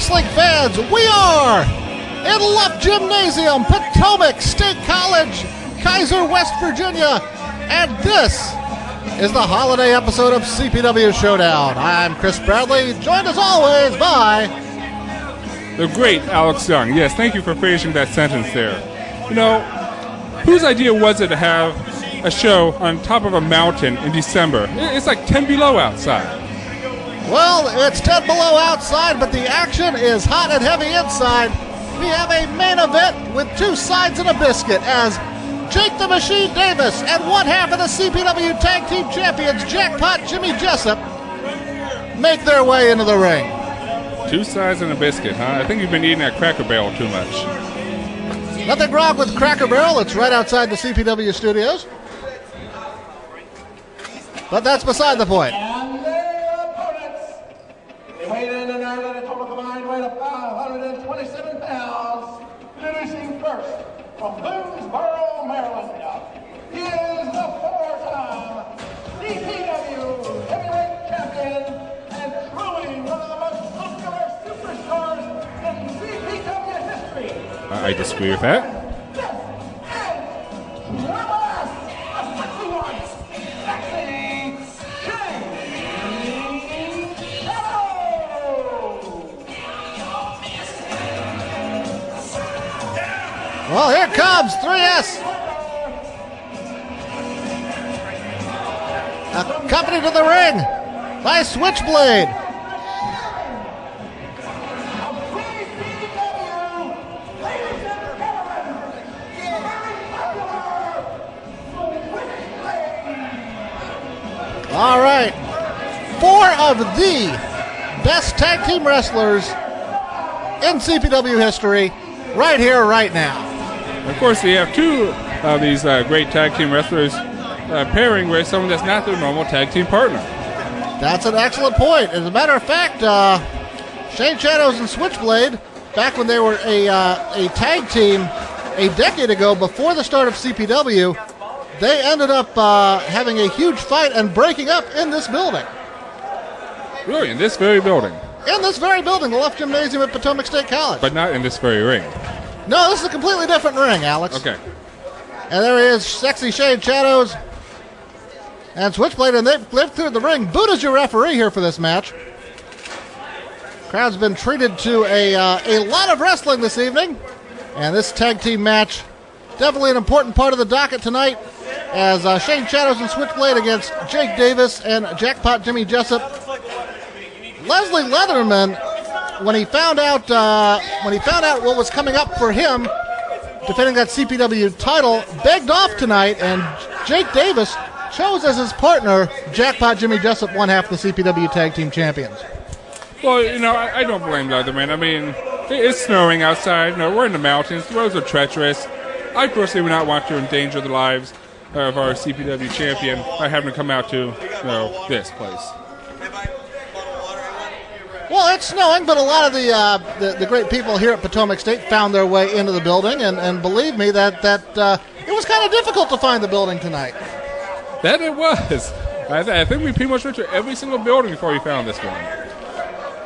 wrestling fans, we are in Love Gymnasium, Potomac State College, Kaiser, West Virginia, and this is the holiday episode of CPW Showdown. I'm Chris Bradley, joined as always by the great Alex Young. Yes, thank you for finishing that sentence there. You know, whose idea was it to have a show on top of a mountain in December? It's like 10 below outside. Well, it's 10 below outside, but the action is hot and heavy inside. We have a main event with two sides and a biscuit as Jake the Machine Davis and one half of the CPW Tag Team Champions, Jackpot Jimmy Jessup, make their way into the ring. Two sides and a biscuit, huh? I think you've been eating that Cracker Barrel too much. Nothing wrong with Cracker Barrel. It's right outside the CPW studios. But that's beside the point. And their opponents, they weighed in tonight at a total combined weight of 527 pounds. Introducing first, from Boonesboro, Maryland, he is the four-time CPW heavyweight champion and truly one of the most popular superstars in CPW history. I disagree with that. Well, here comes 3S. Accompanied to the ring by Switchblade. All right. Four of the best tag team wrestlers in CPW history right here, right now. Of course, we have two of these great tag team wrestlers pairing with someone that's not their normal tag team partner. That's an excellent point. As a matter of fact, Shane Shadows and Switchblade, back when they were a tag team a decade ago before the start of CPW, they ended up having a huge fight and breaking up in this building. Really? In this very building? In this very building, the Left Gymnasium at Potomac State College. But not in this very ring. No, this is a completely different ring, Alex. Okay. And there he is, sexy Shane Shadows and Switchblade, and they've cleared the ring. Buddha's your referee here for this match. Crowd's been treated to a lot of wrestling this evening, and this tag team match, definitely an important part of the docket tonight, as Shane Shadows and Switchblade against Jake Davis and Jackpot Jimmy Jessup. Leslie Leatherman, when he found out what was coming up for him, defending that CPW title, begged off tonight, and Jake Davis chose as his partner Jackpot Jimmy Jessup, one half of the CPW Tag Team Champions. Well, you know, I don't blame Leatherman. I mean, it's snowing outside. You know, we're in the mountains. The roads are treacherous. I personally would not want to endanger the lives of our CPW champion by having to come out to, this place. Well, it's snowing, but a lot of the great people here at Potomac State found their way into the building, and believe me, that it was kind of difficult to find the building tonight. That it was. I think we pretty much went to every single building before we found this one.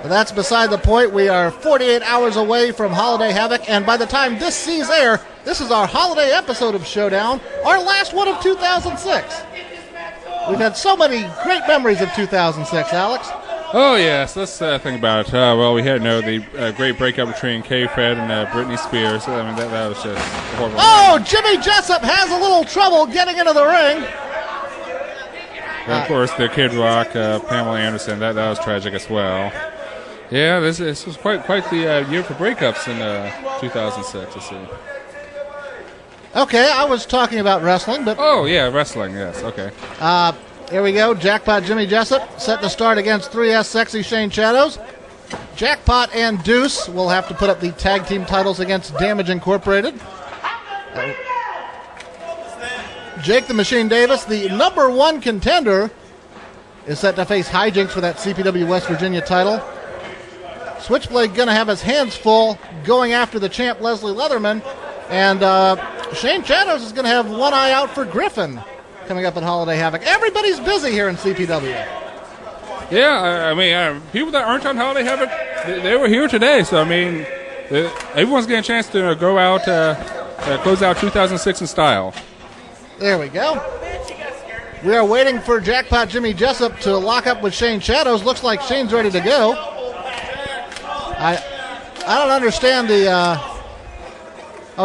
But that's beside the point. We are 48 hours away from Holiday Havoc, and by the time this sees air, this is our holiday episode of Showdown, our last one of 2006. We've had so many great memories of 2006, Alex. Oh, yes. Let's think about it. Well, we had the great breakup between K-Fed and Britney Spears. I mean, that was just horrible. Oh, Jimmy Jessup has a little trouble getting into the ring. And of course, the Kid Rock, Pamela Anderson, that was tragic as well. Yeah, this was quite the year for breakups in 2006, let's see. Okay, I was talking about wrestling, but... Oh, yeah, wrestling, yes, okay. Here we go. Jackpot Jimmy Jessup set to start against 3S Sexy Shane Shadows. Jackpot and Deuce will have to put up the tag team titles against Damage Incorporated. Jake the Machine Davis, the number one contender, is set to face Hijinks for that CPW West Virginia title. Switchblade going to have his hands full going after the champ Leslie Leatherman. And Shane Shadows is going to have one eye out for Griffin coming up at Holiday Havoc. Everybody's busy here in CPW. Yeah, I mean, people that aren't on Holiday Havoc They were here today, so I mean, everyone's getting a chance to go out, close out 2006 in style. There we go. We are waiting for Jackpot Jimmy Jessup to lock up with Shane Shadows. Looks like Shane's ready to go. I don't understand the...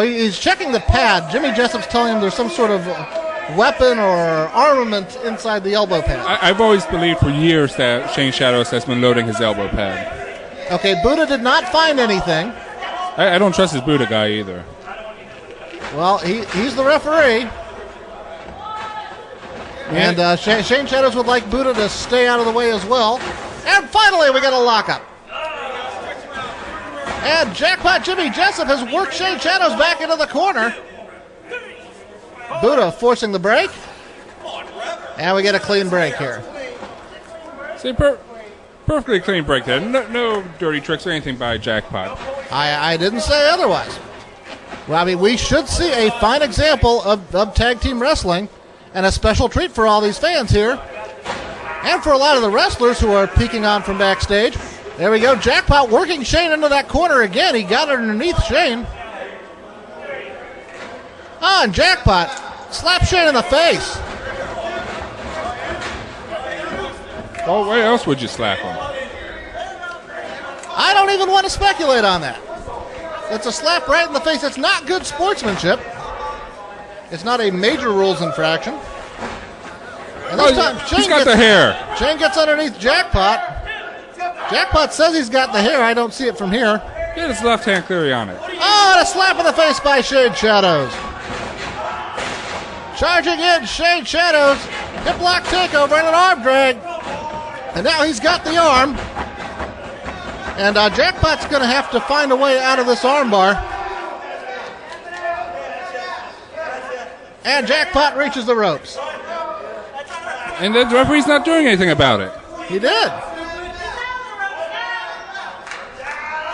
he's checking the pad. Jimmy Jessup's telling him there's some sort of weapon or armament inside the elbow pad. I've always believed for years that Shane Shadows has been loading his elbow pad. Okay, Buddha did not find anything. I don't trust this Buddha guy either. Well, he's the referee. And Shane Shadows would like Buddha to stay out of the way as well. And finally, we get a lockup. And Jackpot Jimmy Jessup has worked Shane Shadows back into the corner. Buddha forcing the break. And we get a clean break here. See, perfectly clean break there. No dirty tricks or anything by Jackpot. I didn't say otherwise. Well, I mean, we should see a fine example of tag team wrestling. And a special treat for all these fans here. And for a lot of the wrestlers who are peeking on from backstage. There we go. Jackpot working Shane into that corner again. He got it underneath Shane. And Jackpot slaps Shane in the face. Oh, where else would you slap him? I don't even want to speculate on that. It's a slap right in the face. It's not good sportsmanship. It's not a major rules infraction. And this time, he's got the hair. Shane gets underneath Jackpot. Jackpot says he's got the hair. I don't see it from here. Get his left hand clearly on it. Oh, and a slap in the face by Shane Shadows. Charging in, Shane Shadows. Hip lock takeover and an arm drag. And now he's got the arm. And Jackpot's going to have to find a way out of this armbar. And Jackpot reaches the ropes. And the referee's not doing anything about it. He did.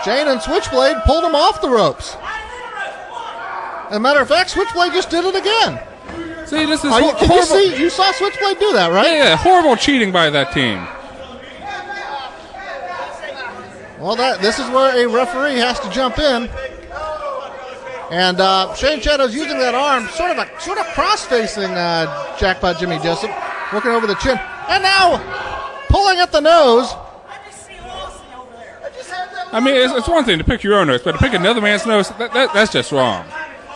Shane and Switchblade pulled him off the ropes. As a matter of fact, Switchblade just did it again. See, this is horrible. You saw Switchblade do that, right? Yeah, horrible cheating by that team. Well, this is where a referee has to jump in. And Shane Shadows using that arm, sort of cross-facing Jackpot Jimmy Jessup, working over the chin, and now pulling at the nose. I mean, it's one thing to pick your own nose, but to pick another man's nose, that's just wrong.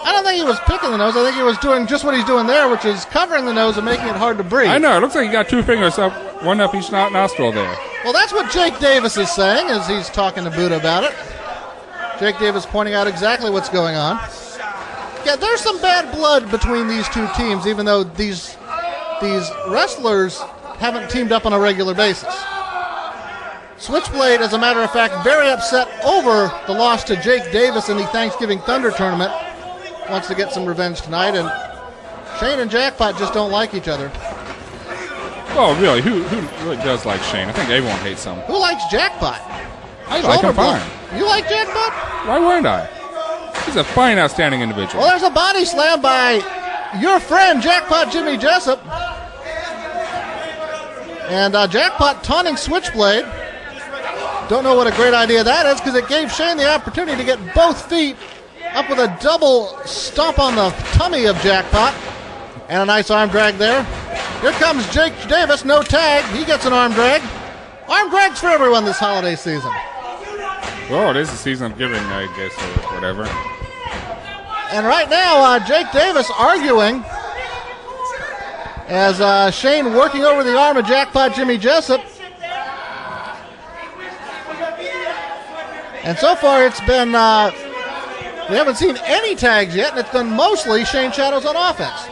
I don't think he was picking the nose. I think he was doing just what he's doing there, which is covering the nose and making it hard to breathe. I know. It looks like he got two fingers up, one up each nostril there. Well, that's what Jake Davis is saying as he's talking to Buddha about it. Jake Davis pointing out exactly what's going on. Yeah, there's some bad blood between these two teams, even though these wrestlers haven't teamed up on a regular basis. Switchblade, as a matter of fact, very upset over the loss to Jake Davis in the Thanksgiving Thunder tournament. Wants to get some revenge tonight, and Shane and Jackpot just don't like each other. Well, really, who really does like Shane? I think everyone hates him. Who likes Jackpot? I like him fine. You like Jackpot? Why wouldn't I? He's a fine, outstanding individual. Well, there's a body slam by your friend, Jackpot Jimmy Jessup. And Jackpot taunting Switchblade. Don't know what a great idea that is, because it gave Shane the opportunity to get both feet up with a double stomp on the tummy of Jackpot. And a nice arm drag there. Here comes Jake Davis, no tag. He gets an arm drag. Arm drags for everyone this holiday season. Well, it is the season of giving, I guess, or whatever. And right now, Jake Davis arguing as Shane working over the arm of Jackpot Jimmy Jessup. And so far it's been, we haven't seen any tags yet, and it's been mostly Shane Shadows on offense.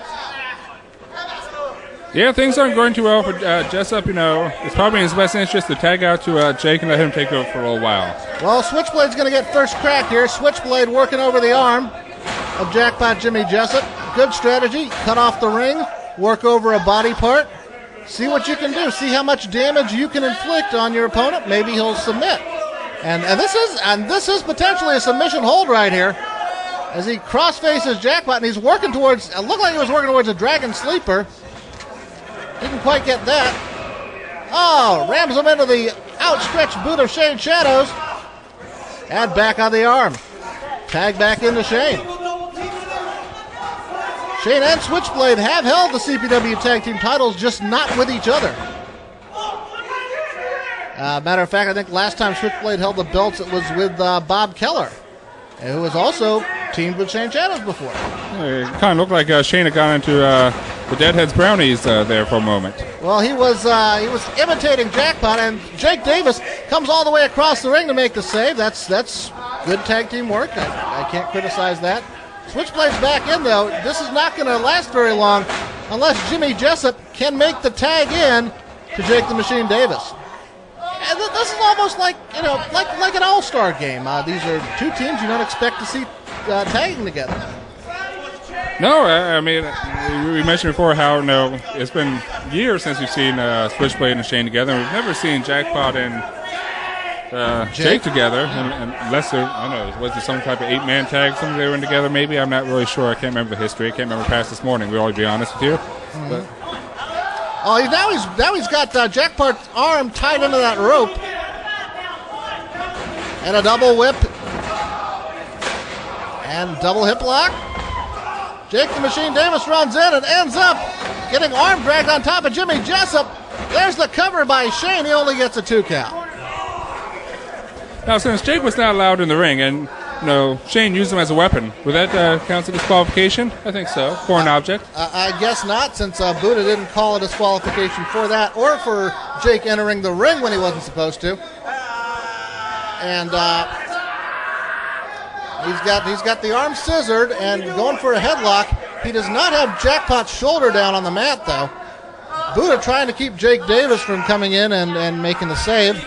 Yeah, things aren't going too well for Jessup. You know, it's probably in his best interest to tag out to Jake and let him take over for a little while. Well, Switchblade's going to get first crack here. Switchblade working over the arm of Jackpot Jimmy Jessup. Good strategy. Cut off the ring. Work over a body part. See what you can do. See how much damage you can inflict on your opponent. Maybe he'll submit. And this is potentially a submission hold right here, as he cross faces Jackpot, and he's working towards. It looked like he was working towards a Dragon Sleeper. Didn't quite get that. Oh, rams him into the outstretched boot of Shane Shadows. And back on the arm. Tag back into Shane. Shane and Switchblade have held the CPW Tag Team titles, just not with each other. Matter of fact, I think last time Switchblade held the belts, it was with Bob Keller, who was also teamed with Shane Shadows before. It kind of looked like Shane had gone into the Deadheads Brownies there for a moment. Well, he was imitating Jackpot, and Jake Davis comes all the way across the ring to make the save. That's good tag team work. I can't criticize that. Switchblade's back in, though. This is not going to last very long unless Jimmy Jessup can make the tag in to Jake the Machine Davis. And this is almost like like an all-star game. These are two teams you don't expect to see tagging together. No, I mean, we mentioned before how it's been years since we've seen Switchblade and Shane together. And we've never seen Jackpot and Jake together, unless there, I don't know, was there some type of 8-man tag, something they were in together maybe? I'm not really sure. I can't remember the history. I can't remember past this morning, we'll be honest with you. Mm-hmm. But now he's got Jackpot's arm tied into that rope. And a double whip. And double hip lock. Jake the Machine Davis runs in and ends up getting arm dragged on top of Jimmy Jessup. There's the cover by Shane. He only gets a 2 count. Now, since Jake was not allowed in the ring and Shane used him as a weapon, would that count as a disqualification? I think so. Foreign object? I guess not, since Buddha didn't call a disqualification for that or for Jake entering the ring when he wasn't supposed to. And he's got the arm scissored and going for a headlock. He does not have Jackpot's shoulder down on the mat, though. Buddha trying to keep Jake Davis from coming in and making the save.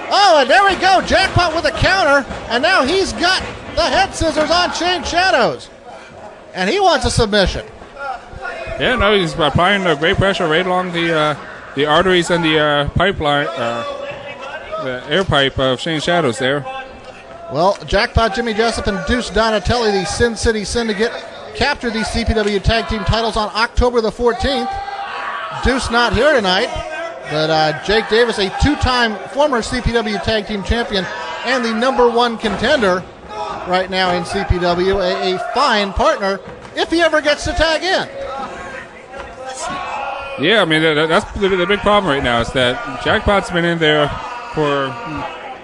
Oh, and there we go. Jackpot with a counter, and now he's got the head scissors on Shane Shadows. And he wants a submission. Yeah, no, he's applying great pressure right along the arteries and the pipeline, the air pipe of Shane Shadows there. Well, Jackpot, Jimmy Jessup, and Deuce Donatelli, the Sin City Syndicate, captured these CPW Tag Team titles on October the 14th. Deuce not here tonight. But Jake Davis, a 2-time former CPW Tag Team champion and the #1 contender right now in CPW, a fine partner if he ever gets to tag in. Yeah, I mean, that's the big problem right now is that Jackpot's been in there for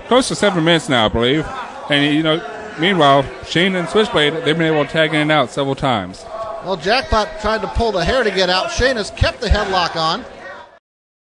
close to 7 minutes now, I believe. And, meanwhile, Shane and Switchblade, they've been able to tag in and out several times. Well, Jackpot tried to pull the hair to get out. Shane has kept the headlock on.